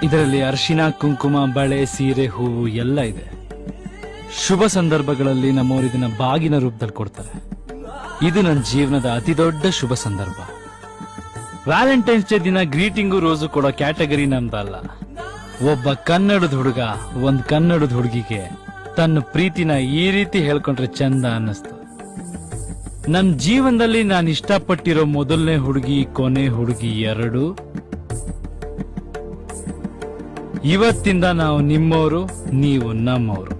ಇದರಲ್ಲಿ ಅರಿಶಿನ, ಕುಂಕುಮ, ಬಳೆ, ಸೀರೆ, ಹೂವು ಎಲ್ಲ ಇದೆ. ಶುಭ ಸಂದರ್ಭಗಳಲ್ಲಿ ನಮ್ಮವರು ಇದನ್ನ ಬಾಗಿನ ರೂಪದಲ್ಲಿ ಕೊಡ್ತಾರೆ. ಇದು ನನ್ನ ಜೀವನದ ಅತಿ ದೊಡ್ಡ ಶುಭ ಸಂದರ್ಭ. ವ್ಯಾಲೆಂಟೈನ್ಸ್ ಡೇ ದಿನ ಗ್ರೀಟಿಂಗು, ರೋಸು ಕೊಡೋ ಕ್ಯಾಟಗರಿ ನಮ್ದಲ್ಲ. ಒಬ್ಬ ಕನ್ನಡದ ಹುಡುಗ ಒಂದ್ ಕನ್ನಡದ ಹುಡುಗಿಗೆ ತನ್ನ ಪ್ರೀತಿನ ಈ ರೀತಿ ಹೇಳ್ಕೊಂಡ್ರೆ ಚಂದ ಅನ್ನಿಸ್ತು. ನಮ್ ಜೀವನದಲ್ಲಿ ನಾನು ಇಷ್ಟಪಟ್ಟಿರೋ ಮೊದಲನೇ ಹುಡುಗಿ, ಕೊನೆ ಹುಡುಗಿ ಎರಡು. ಇವತ್ತಿಂದ ನಾವು ನಿಮ್ಮವರು, ನೀವು ನಮ್ಮವರು.